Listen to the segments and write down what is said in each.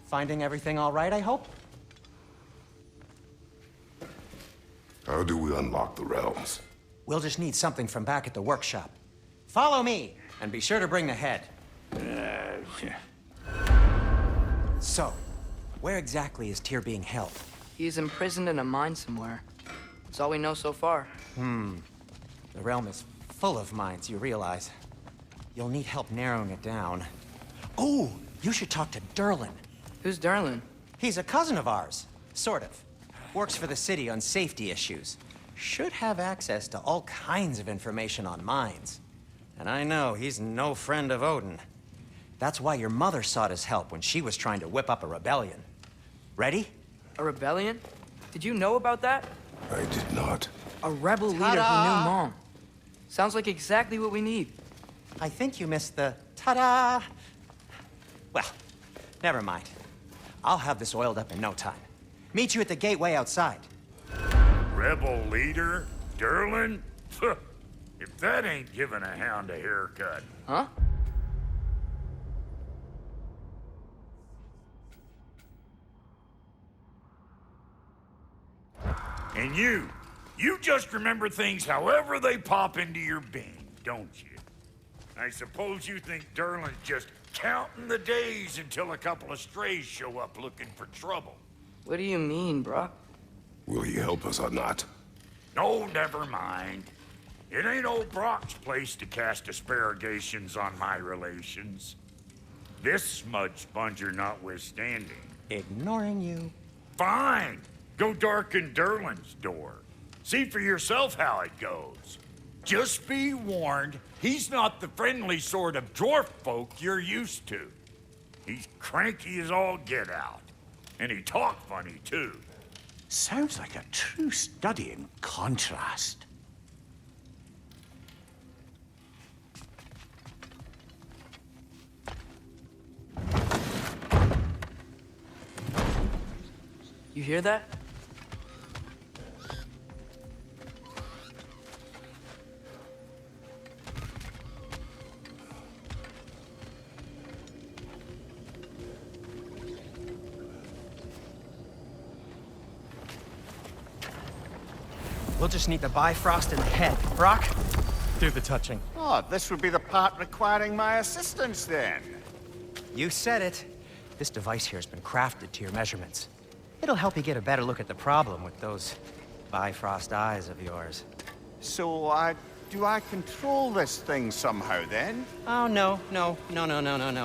Finding everything all right, I hope? How do we unlock the realms? We'll just need something from back at the workshop. Follow me, and be sure to bring the head. So, where exactly is Tyr being held? He's imprisoned in a mine somewhere. That's all we know so far. The realm is full of mines, you realize. You'll need help narrowing it down. Oh, you should talk to Derlin. Who's Darlin? He's a cousin of ours, sort of. Works for the city on safety issues. Should have access to all kinds of information on mines. And I know he's no friend of Odin. That's why your mother sought his help when she was trying to whip up a rebellion. Ready? A rebellion? Did you know about that? I did not. A rebel leader who knew Mom. Sounds like exactly what we need. I think you missed the ta-da. Well, never mind. I'll have this oiled up in no time. Meet you at the gateway outside. Rebel leader? Derlin? If that ain't giving a hound a haircut. Huh? And you just remember things however they pop into your being, don't you? I suppose you think Derlin's just counting the days until a couple of strays show up looking for trouble. What do you mean, Brock? Will he help us or not? No, never mind. It ain't old Brock's place to cast aspersions on my relations. This smudge sponger notwithstanding. Ignoring you. Fine. Go darken Derlin's door. See for yourself how it goes. Just be warned, he's not the friendly sort of dwarf folk you're used to. He's cranky as all get out. And he talk funny, too. Sounds like a true study in contrast. You hear that? We'll just need the Bifrost in the head. Brock, do the touching. Oh, this would be the part requiring my assistance then. You said it. This device here has been crafted to your measurements. It'll help you get a better look at the problem with those Bifrost eyes of yours. So, do I control this thing somehow then? Oh, no.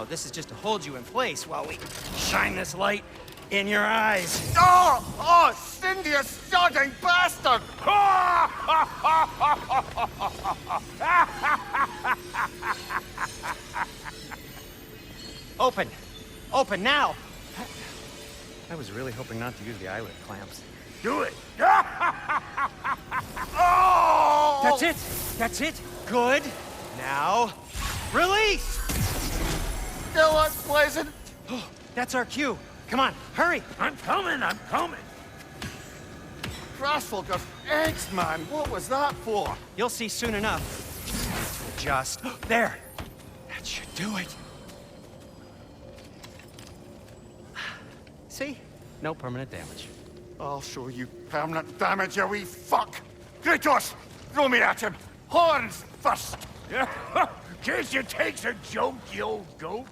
This is just to hold you in place while we shine this light in your eyes. Oh, Cindy, you sodding bastard! Open! Open now! I was really hoping not to use the eyelid clamps. Do it! Oh! That's it! That's it! Good! Now, release! Still unpleasant. That's our cue. Come on, hurry! I'm coming! Crossfulger's eggs, man. What was that for? You'll see soon enough. Just... there! That should do it. See? No permanent damage. I'll show you permanent damage, you wee fuck! Kratos! Throw me at him! Horns first! Guess you takes a joke, you old goat.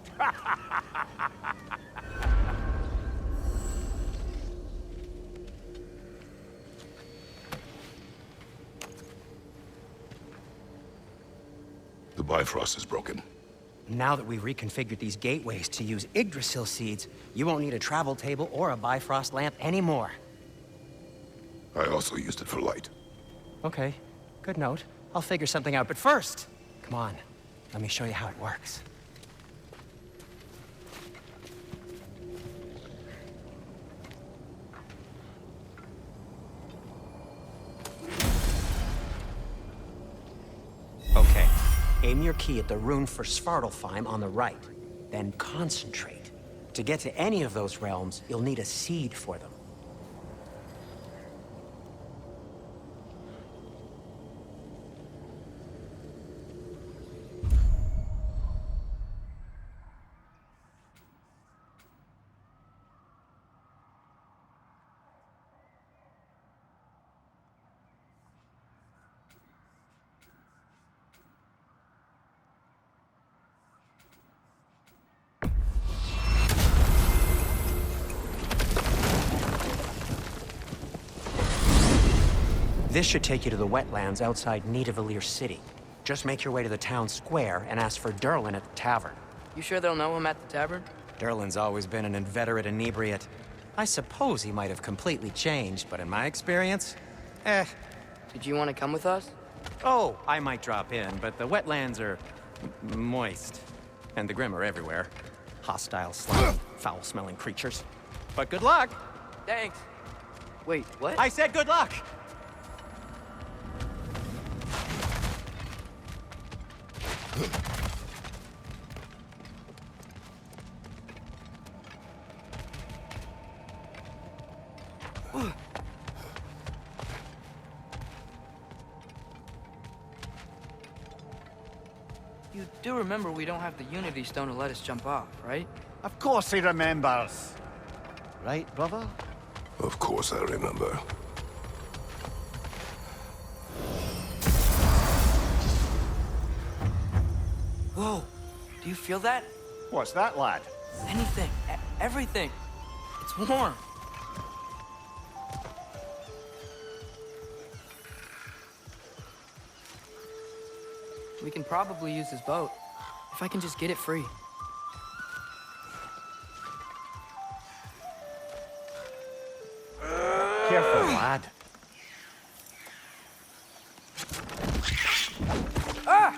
The Bifrost is broken. Now that we've reconfigured these gateways to use Yggdrasil seeds, you won't need a travel table or a Bifrost lamp anymore. I also used it for light. Okay, good note. I'll figure something out, but first, come on, let me show you how it works. Okay, aim your key at the rune for Svartalfheim on the right, then concentrate. To get to any of those realms, you'll need a seed for them. This should take you to the wetlands outside Nidavellir City. Just make your way to the town square and ask for Derlin at the tavern. You sure they'll know him at the tavern? Derlin's always been an inveterate inebriate. I suppose he might have completely changed, but in my experience, Did you want to come with us? Oh, I might drop in, but the wetlands are moist. And the Grim are everywhere. Hostile, slimy, foul-smelling creatures. But good luck! Thanks. Wait, what? I said good luck! You do remember we don't have the Unity Stone to let us jump off, right? Of course he remembers. Right, brother? Of course I remember. Whoa, do you feel that? What's that, lad? Anything, everything. It's warm. We can probably use his boat, if I can just get it free. Careful, lad. Ah!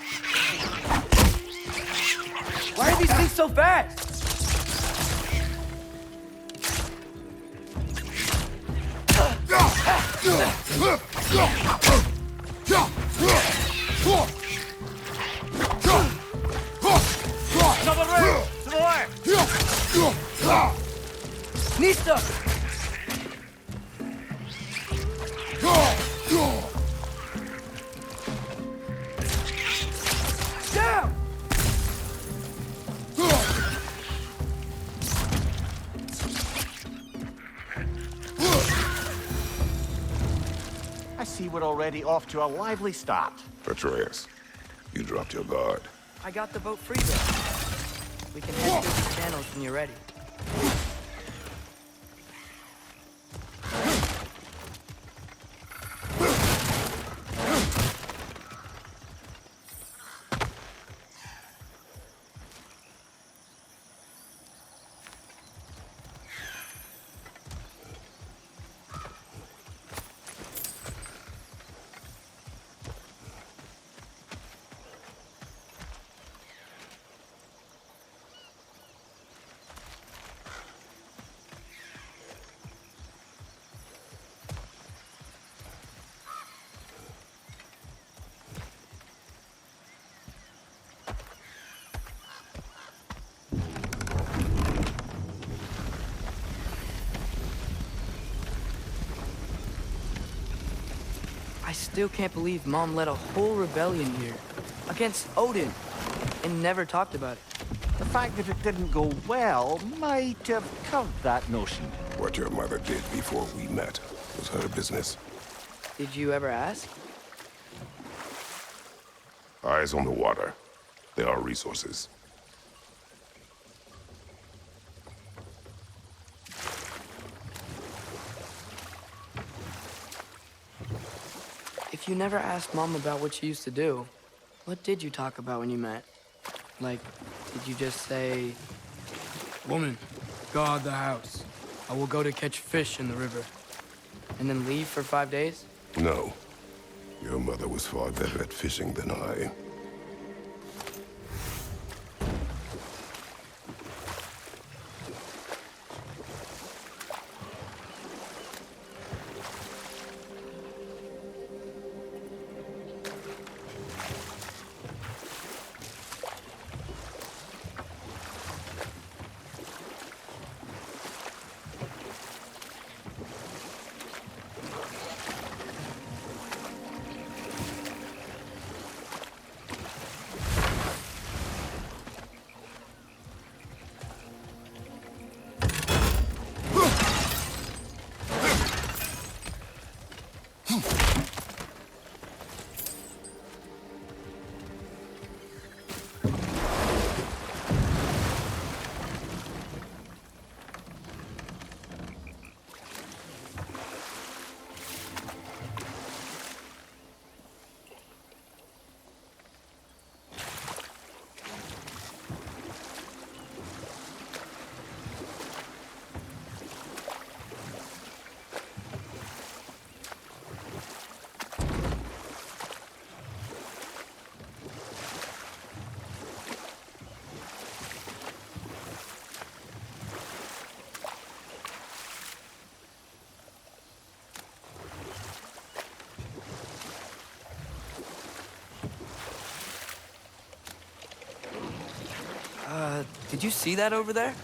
Why are these things so fast? Nista! Down! I see we're already off to a lively start. Atreus, you dropped your guard. I got the boat free though. We can head through the channels when you're ready. I still can't believe Mom led a whole rebellion here against Odin and never talked about it. The fact that it didn't go well might have curved that notion. What your mother did before we met was her business. Did you ever ask? Eyes on the water. There are resources. If you never asked Mom about what she used to do, what did you talk about when you met? Like, did you just say, "Woman, guard the house. I will go to catch fish in the river," and then leave for 5 days? No. Your mother was far better at fishing than I. Did you see that over there?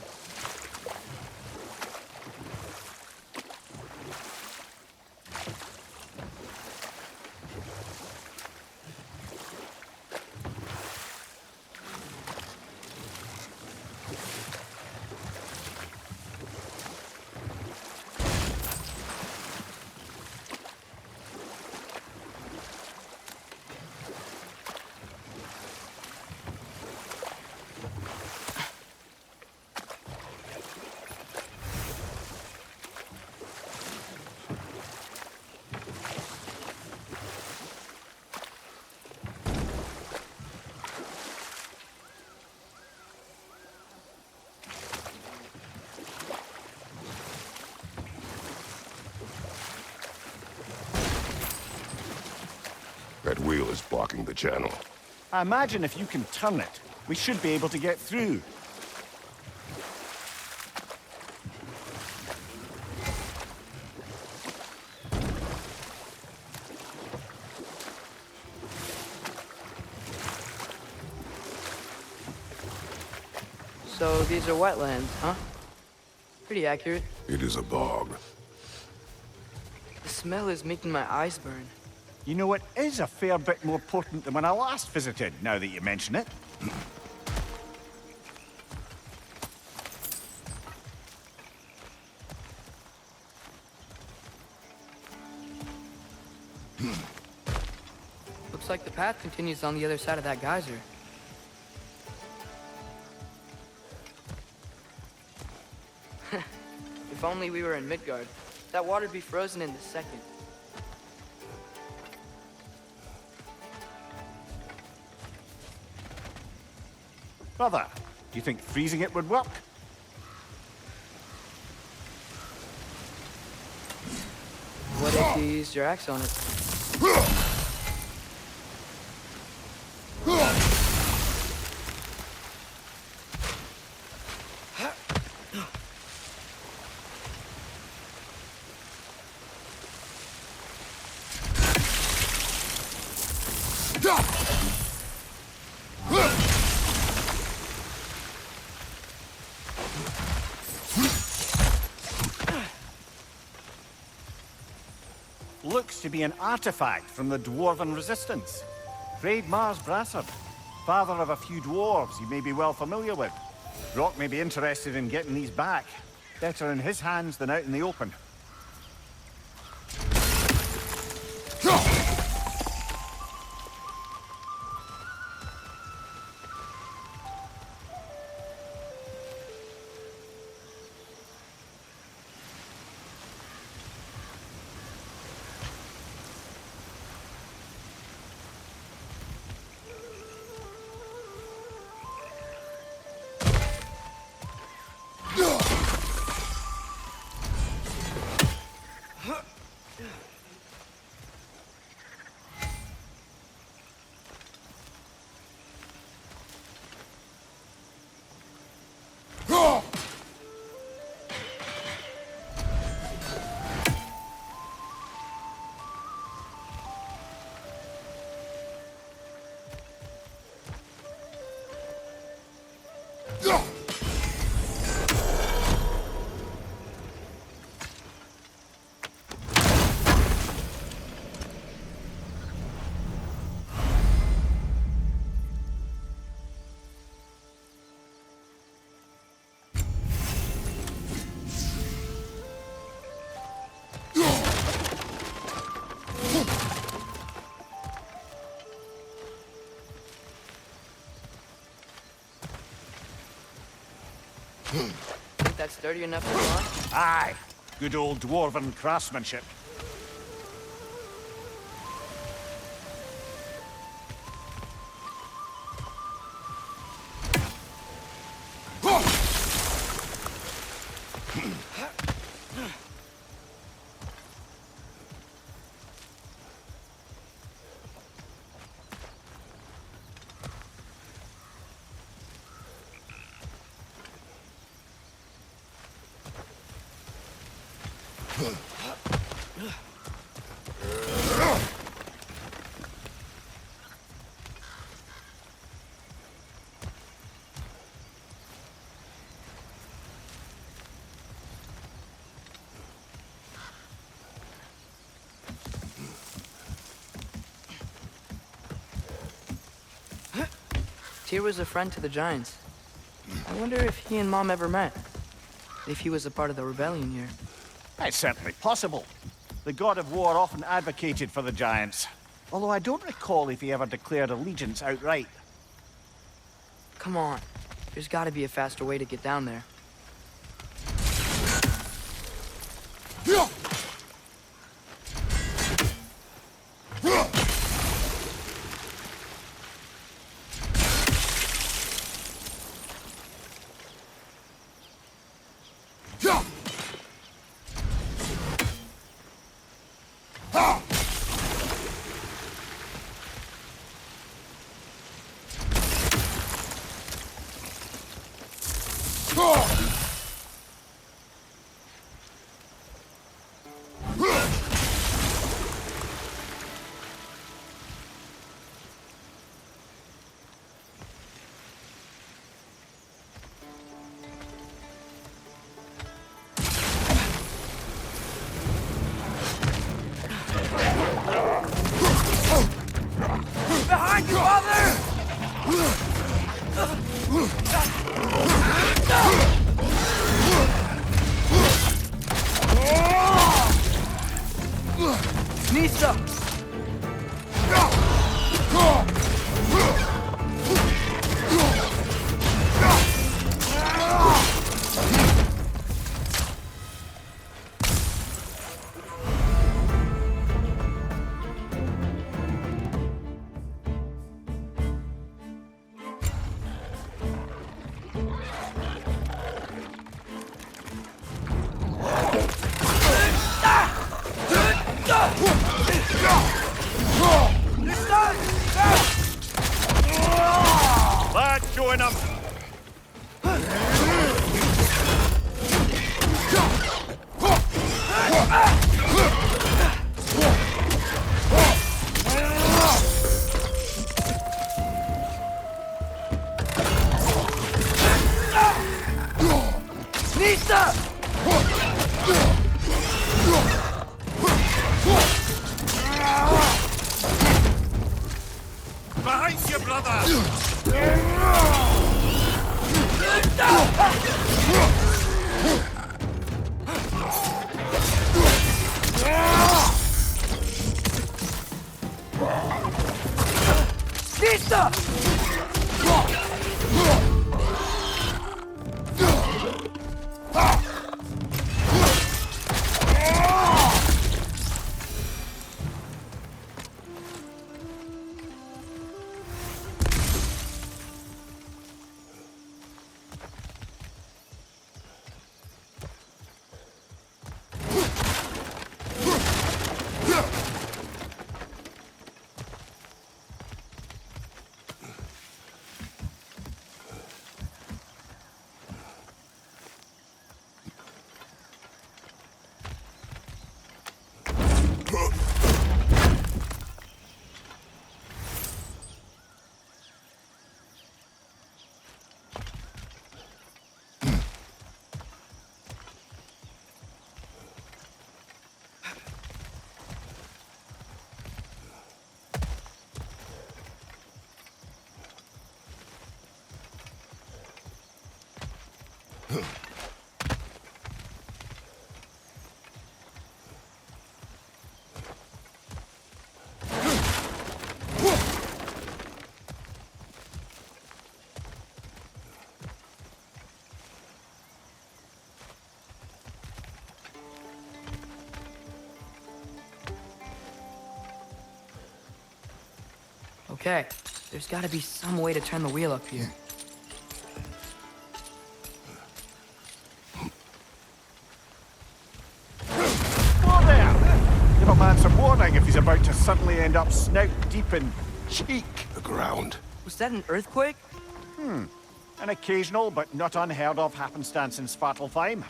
That wheel is blocking the channel. I imagine if you can turn it, we should be able to get through. So these are wetlands, huh? Pretty accurate. It is a bog. The smell is making my eyes burn. You know, it is a fair bit more potent than when I last visited, now that you mention it. Looks like the path continues on the other side of that geyser. If only we were in Midgard. That water'd be frozen in a second. Brother, do you think freezing it would work? What if you used your axe on it? Looks to be an artifact from the Dwarven Resistance. Freyd Mars Brassard, father of a few dwarves you may be well familiar with. Brock may be interested in getting these back. Better in his hands than out in the open. Think that's sturdy enough to launch? Aye, good old Dwarven craftsmanship. Tyr was a friend to the Giants. I wonder if he and Mom ever met. If he was a part of the rebellion here. It's certainly possible. The god of war often advocated for the Giants. Although I don't recall if he ever declared allegiance outright. Come on. There's gotta be a faster way to get down there. Behind you, father! Nista! Lad, join him! Nista! Behind you, brother! Nista! Okay, there's gotta be some way to turn the wheel up here. Whoa there! Give a man some warning if he's about to suddenly end up snout deep in cheek. The ground. Was that an earthquake? An occasional but not unheard of happenstance in Svartalfheim.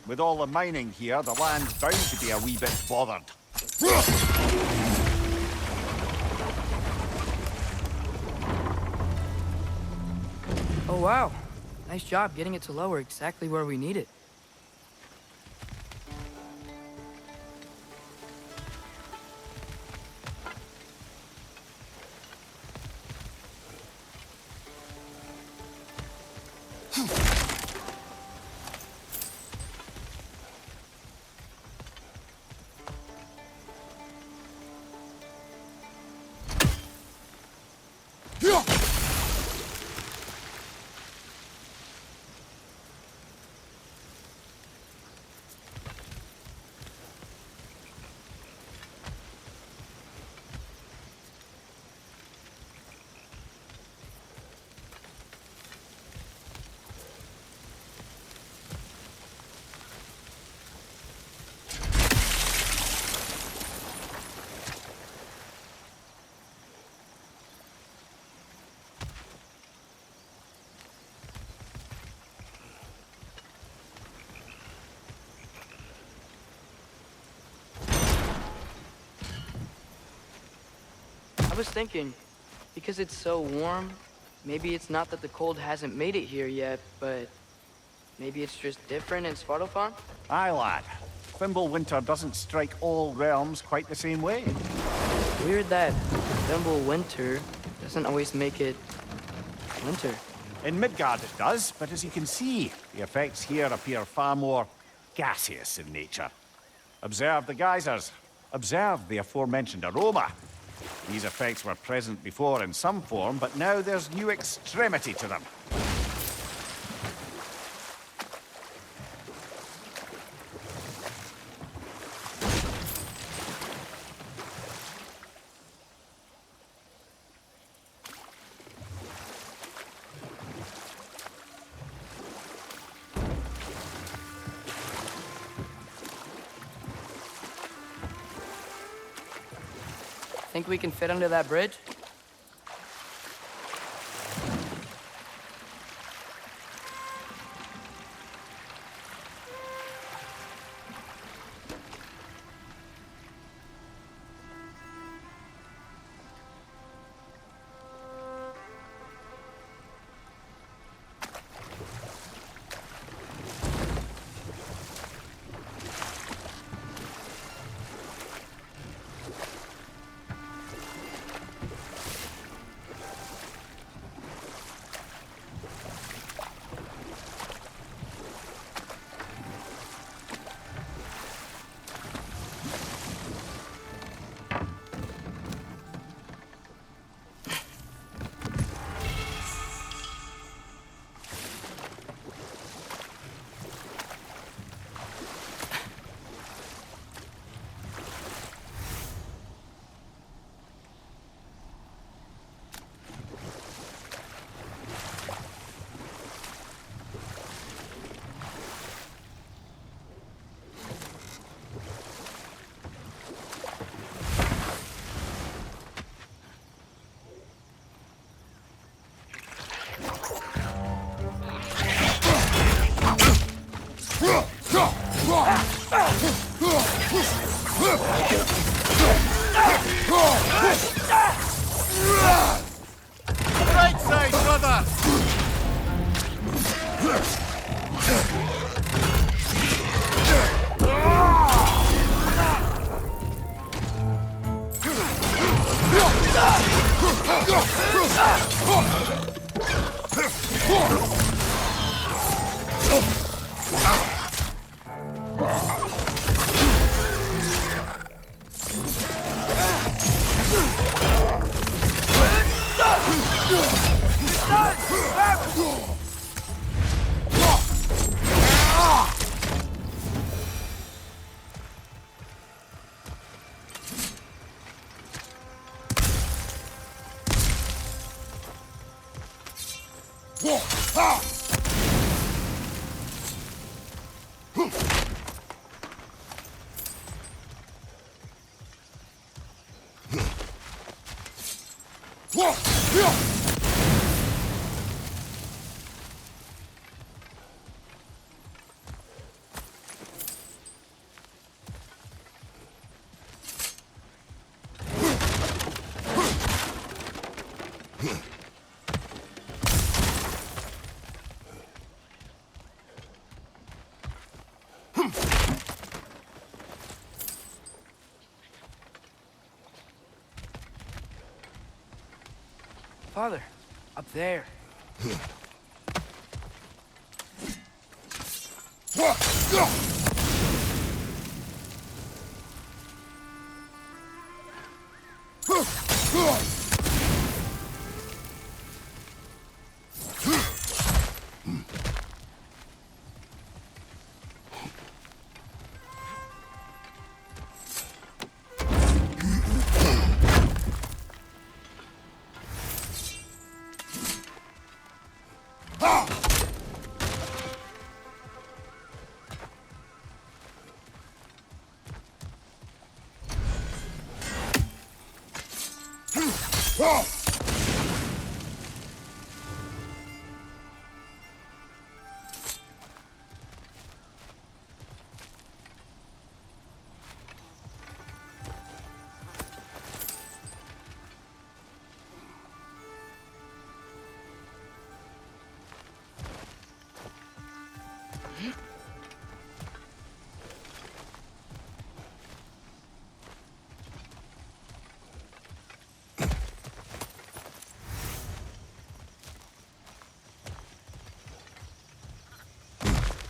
With all the mining here, the land's bound to be a wee bit bothered. Oh wow, nice job getting it to lower exactly where we need it. was thinking, because it's so warm, maybe it's not that the cold hasn't made it here yet, but maybe it's just different in Svartalfheim? Aye, lad. Thimble winter doesn't strike all realms quite the same way. Weird that Thimble winter doesn't always make it winter. In Midgard it does, but as you can see, the effects here appear far more gaseous in nature. Observe the geysers. Observe the aforementioned aroma. These effects were present before in some form, but now there's new extremity to them. Think we can fit under that bridge? Right side, brother! Father, up there.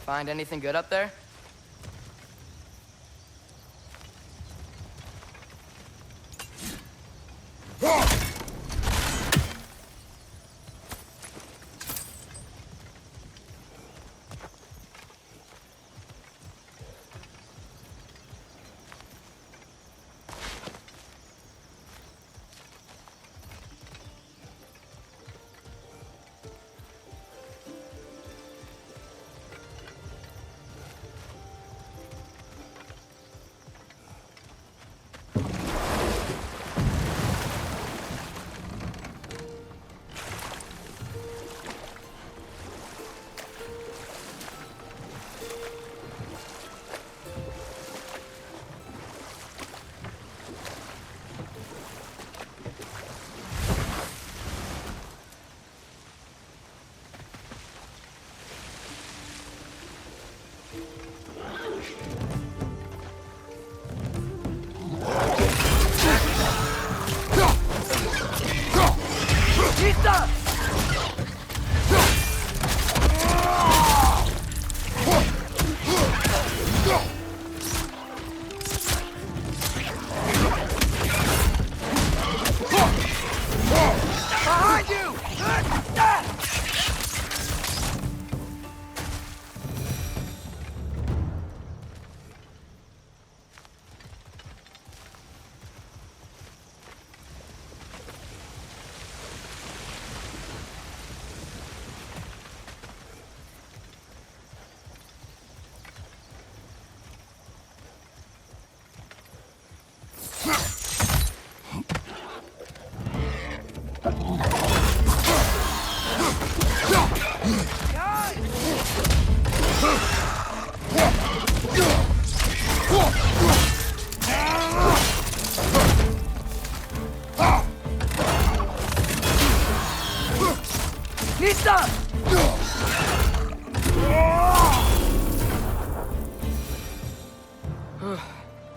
Find anything good up there?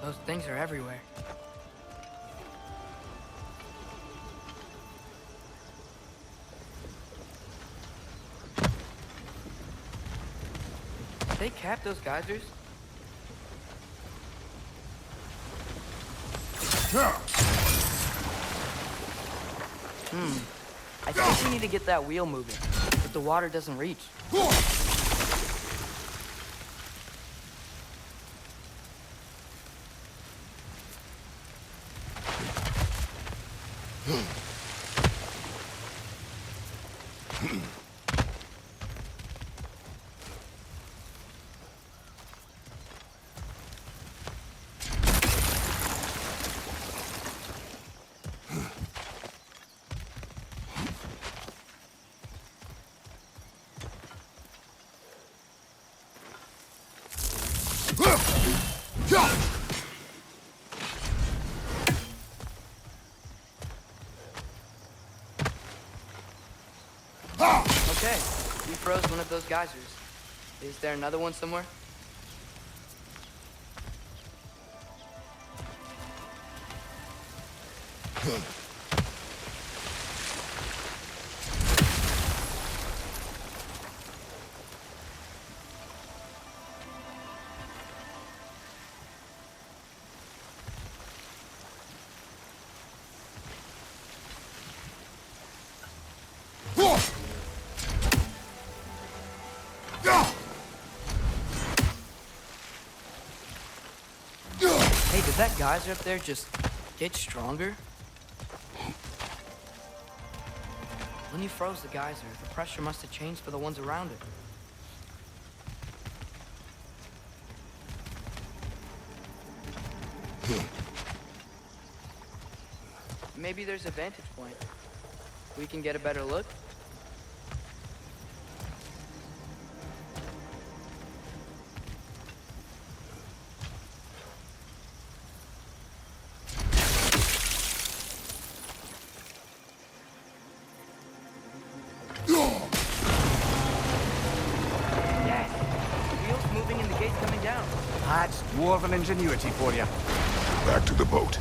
Those things are everywhere. Did they cap those geysers? I think we need to get that wheel moving, but the water doesn't reach. Okay, we froze one of those geysers. Is there another one somewhere? Hey, did that geyser up there just get stronger? When you froze the geyser, the pressure must have changed for the ones around it. Maybe there's a vantage point. We can get a better look. That's dwarven ingenuity for you. Back to the boat.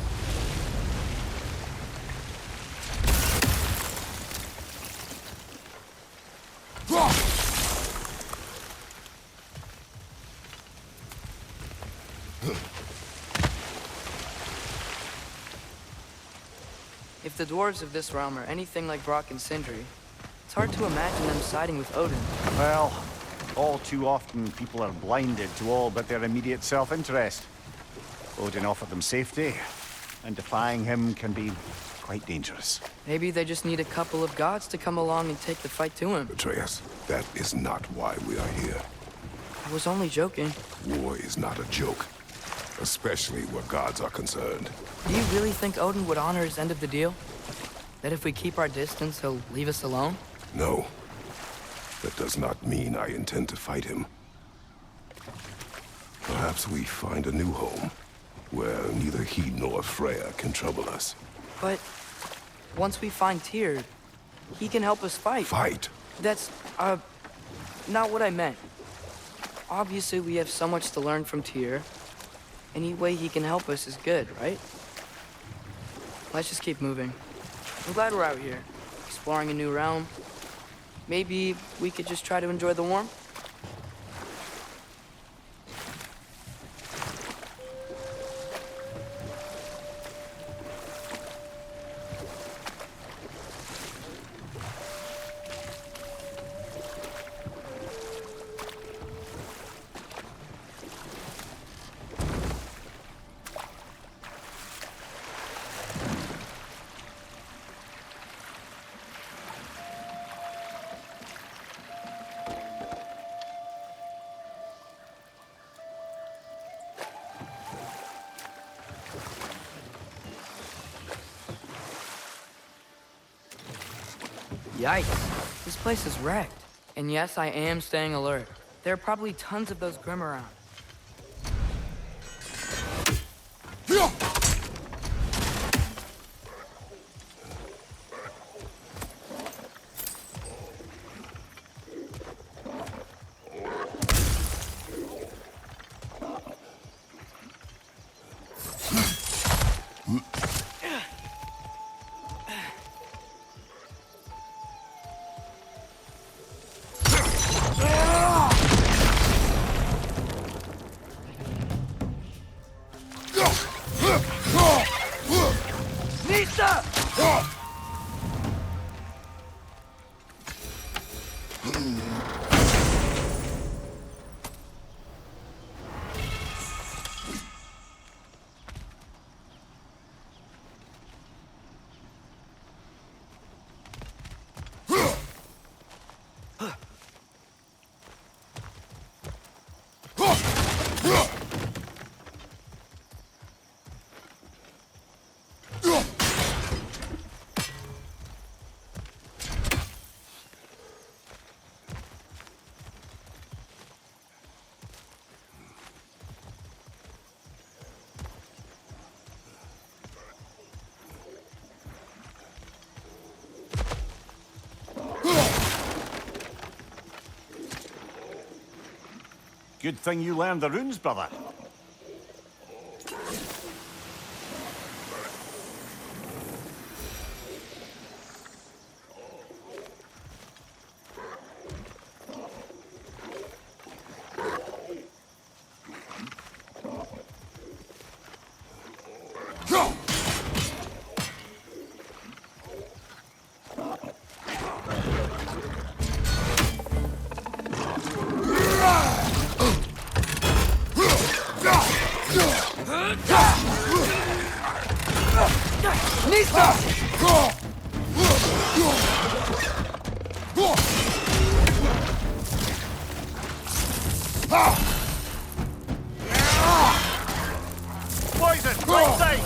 If the dwarves of this realm are anything like Brock and Sindri, it's hard to imagine them siding with Odin. Well, all too often people are blinded to all but their immediate self-interest. Odin offered them safety, and defying him can be quite dangerous. Maybe they just need a couple of gods to come along and take the fight to him. Atreus, that is not why we are here. I was only joking. War is not a joke, especially where gods are concerned. Do you really think Odin would honor his end of the deal? That if we keep our distance, he'll leave us alone? No. That does not mean I intend to fight him. Perhaps we find a new home, where neither he nor Freya can trouble us. But once we find Tyr, he can help us fight. Fight? That's, not what I meant. Obviously, we have so much to learn from Tyr. Any way he can help us is good, right? Let's just keep moving. I'm glad we're out here, exploring a new realm. Maybe we could just try to enjoy the warmth? Yikes. This place is wrecked. And yes, I am staying alert. There are probably tons of those Grim around. Good thing you learned the runes, brother. Poison! Right side!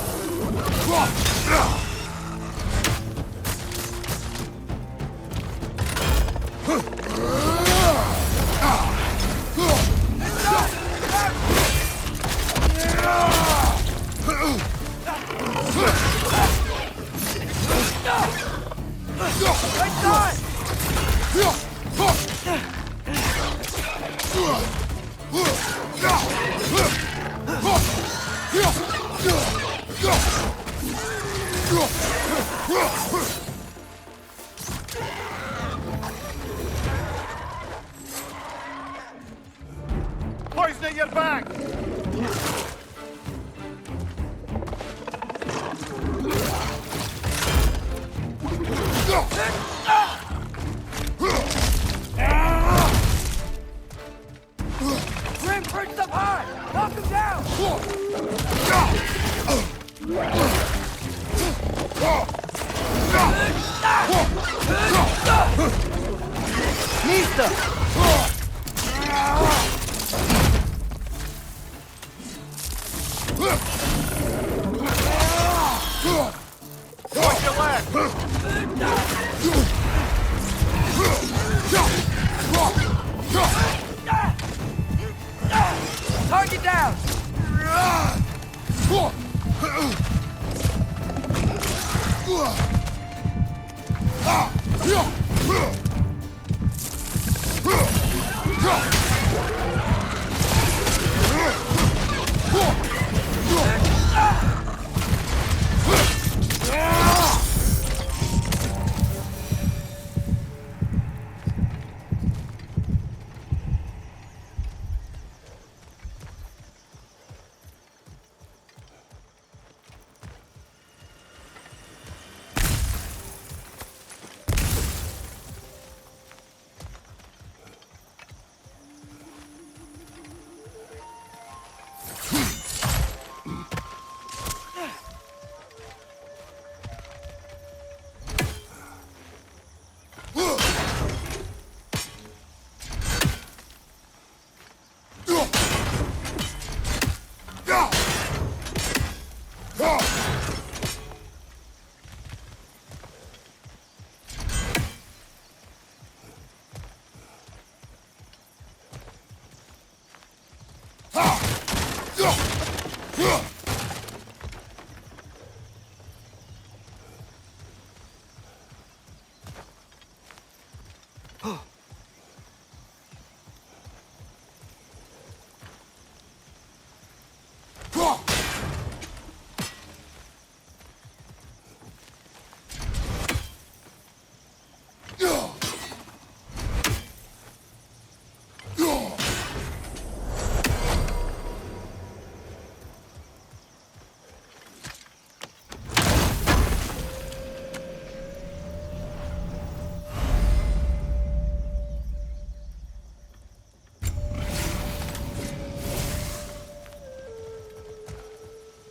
Poison at your back! Grim perched up high! Knock him down! Mista! Watch your left! Target down!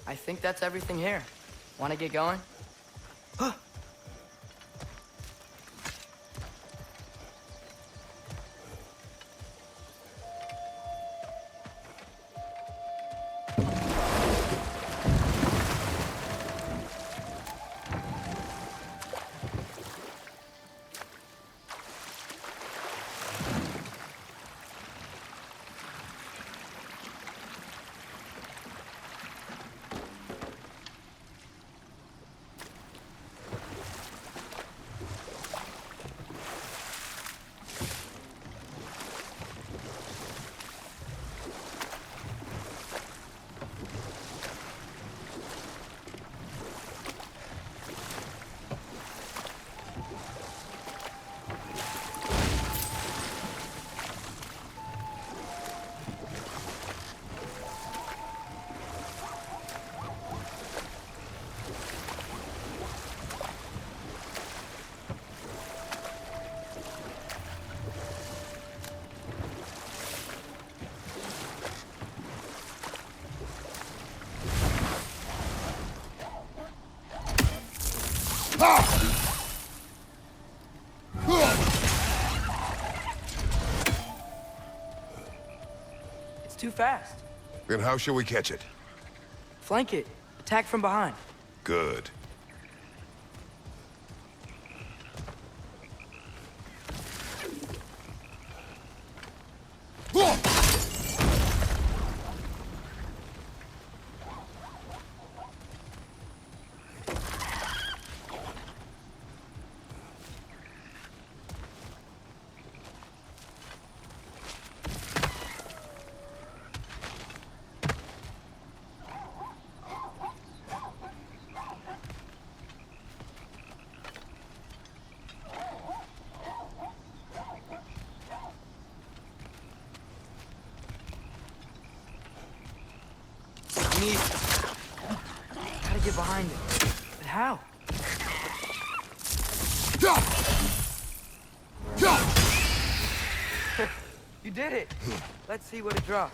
I think that's everything here. Want to get going? It's too fast. Then how shall we catch it? Flank it. Attack from behind. Good. We need... Gotta get behind it. But how? You did it! Let's see what it dropped.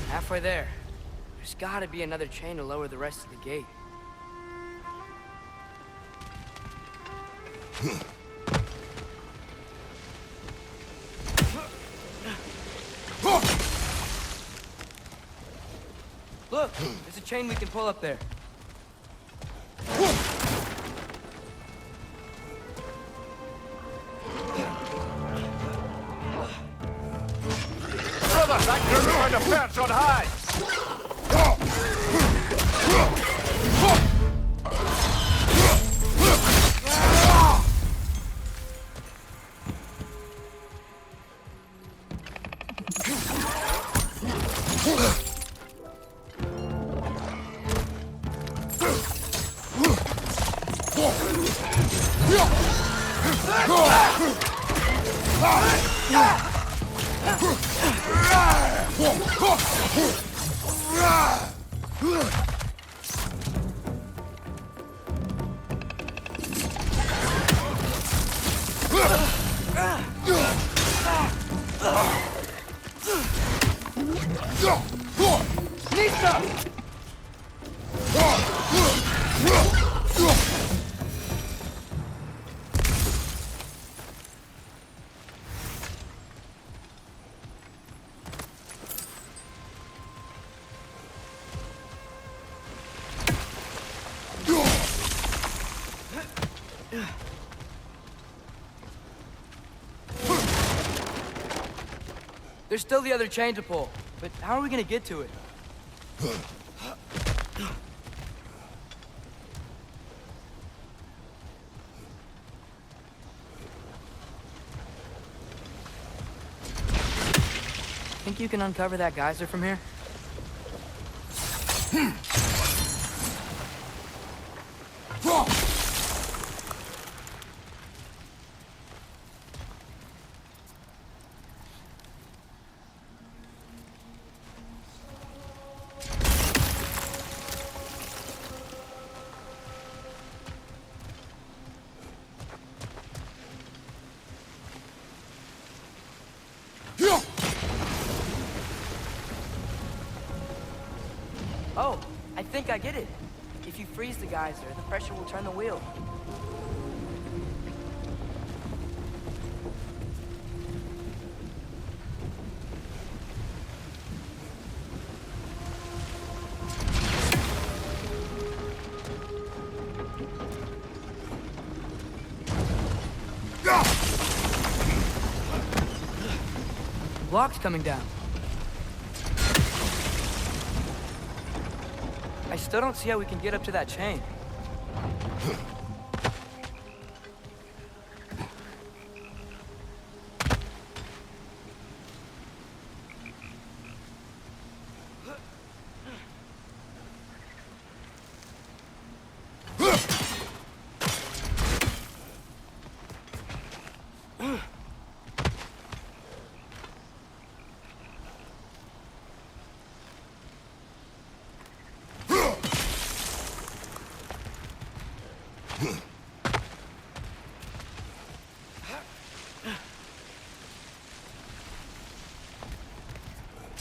Halfway there. There's gotta be another chain to lower the rest of the gate. Look, there's a chain we can pull up there. Brother, that girl found a perch on high! There's still the other chain to pull, but how are we gonna get to it? Think you can uncover that geyser from here? Oh, I think I get it. If you freeze the geyser, the pressure will turn the wheel. Block's coming down. I still don't see how we can get up to that chain.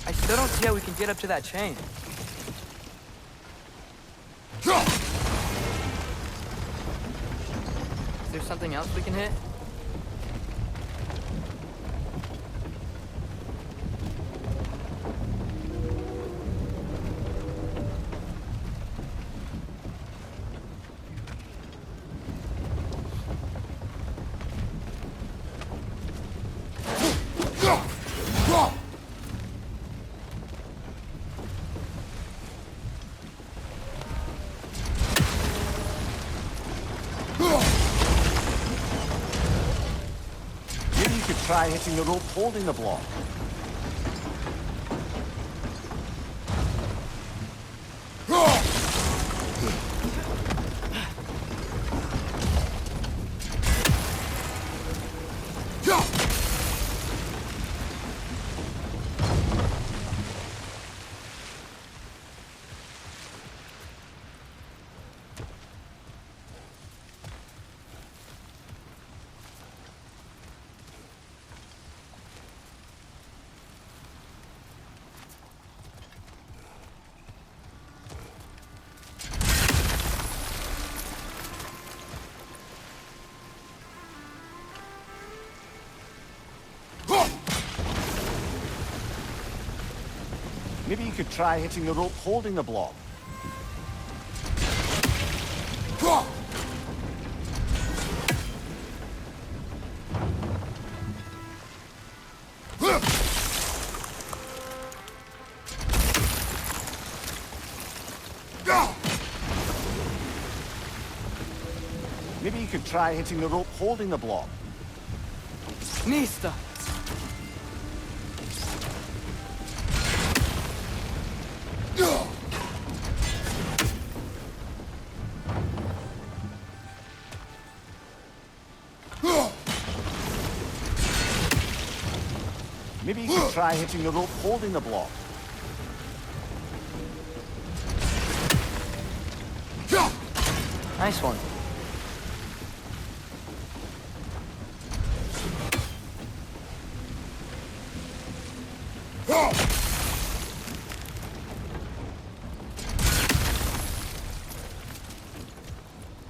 I still don't see how we can get up to that chain. Is there something else we can hit? try hitting the rope holding the block. Maybe you could try hitting the rope holding the block. Maybe you could try hitting the rope holding the block. Nista! Maybe you could try hitting the rope holding the block. Nice one.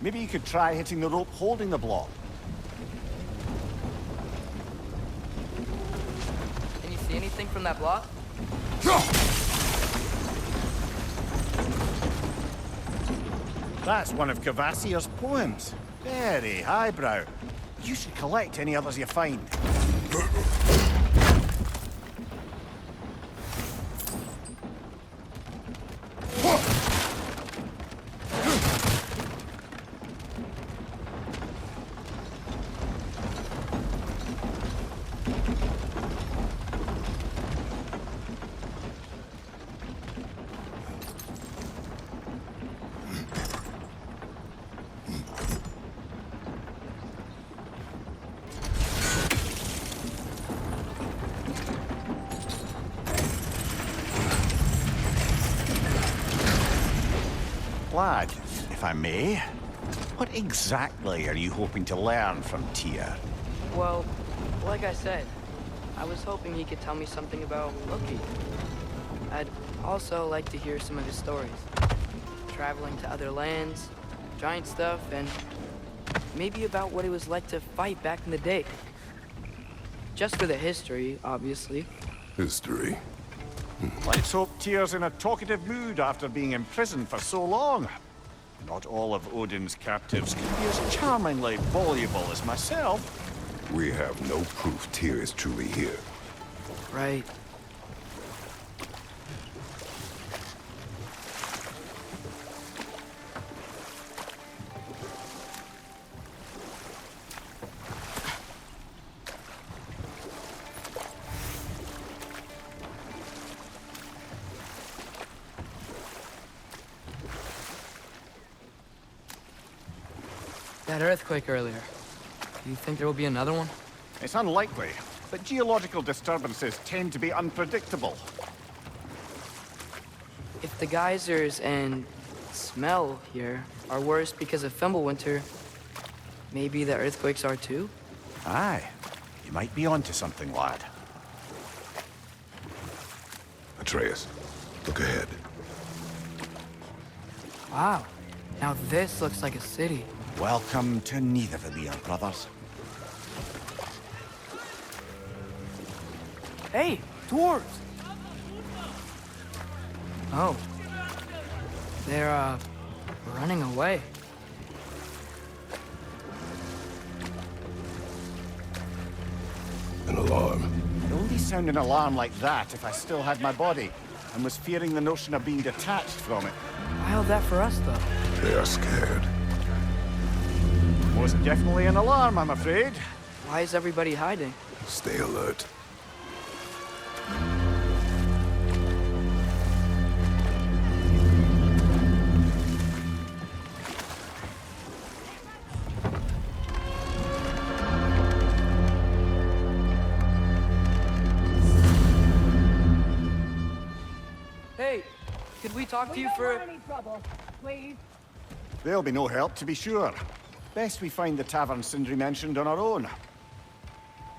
Maybe you could try hitting the rope holding the block. Can you see anything from that block? That's one of Cavassier's poems. Very highbrow. You should collect any others you find. Lad, if I may, what exactly are you hoping to learn from Tyr? Well, like I said, I was hoping he could tell me something about Loki. I'd also like to hear some of his stories. Traveling to other lands, giant stuff, and maybe about what it was like to fight back in the day. Just for the history, obviously. History. Let's hope Tyr's in a talkative mood after being imprisoned for so long. Not all of Odin's captives can be as charmingly voluble as myself. We have no proof Tyr is truly here. Right. That earthquake earlier. Do you think there will be another one? It's unlikely, but geological disturbances tend to be unpredictable. If the geysers and smell here are worse because of Fimbulwinter, maybe the earthquakes are too? Aye, you might be onto something, lad. Atreus, look ahead. Wow. Now this looks like a city. Welcome to Nidavellir, brothers. Hey, dwarves! Oh. They're, running away. An alarm. It'd only sound an alarm like that if I still had my body, and was fearing the notion of being detached from it. Wild that for us, though. They are scared. Most definitely an alarm, I'm afraid. Why is everybody hiding? Stay alert. Hey, could we talk to you don't for... want any trouble, please. There'll be no help, to be sure. Best we find the tavern Sindri mentioned on our own.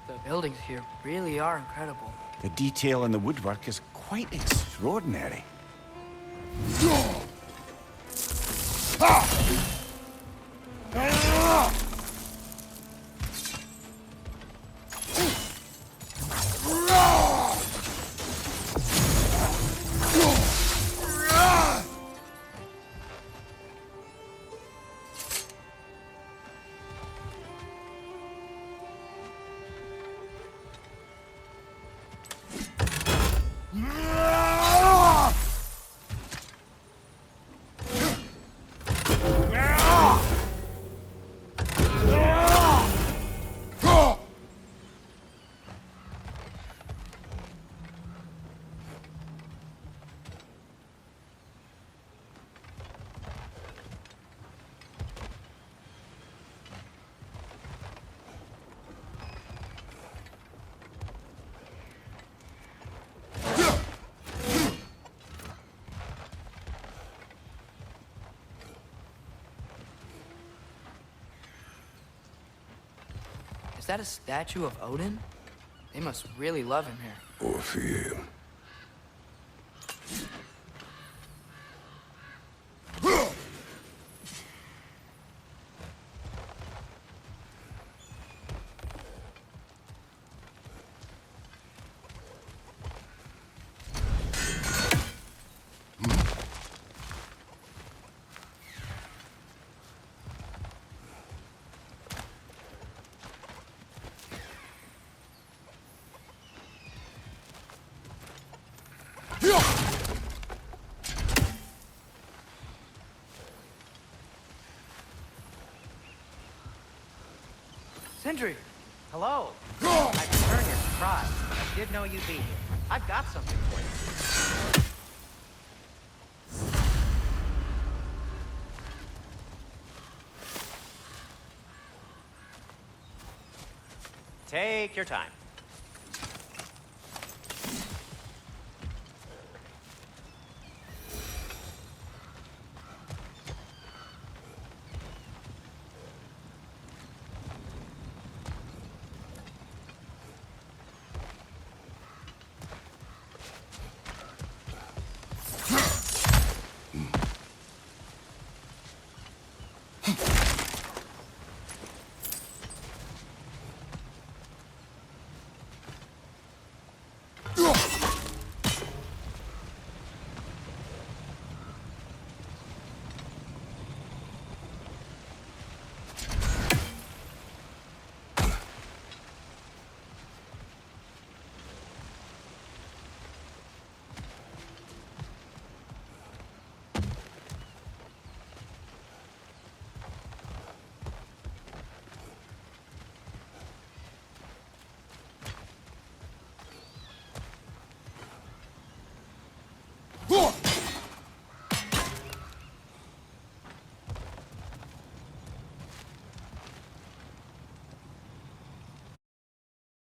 The buildings here really are incredible. The detail in the woodwork is quite extraordinary. Is that a statue of Odin? They must really love him here. Or fear him. Sindri! Hello. I returned your surprise, but I did know you'd be here. I've got something for you. Take your time.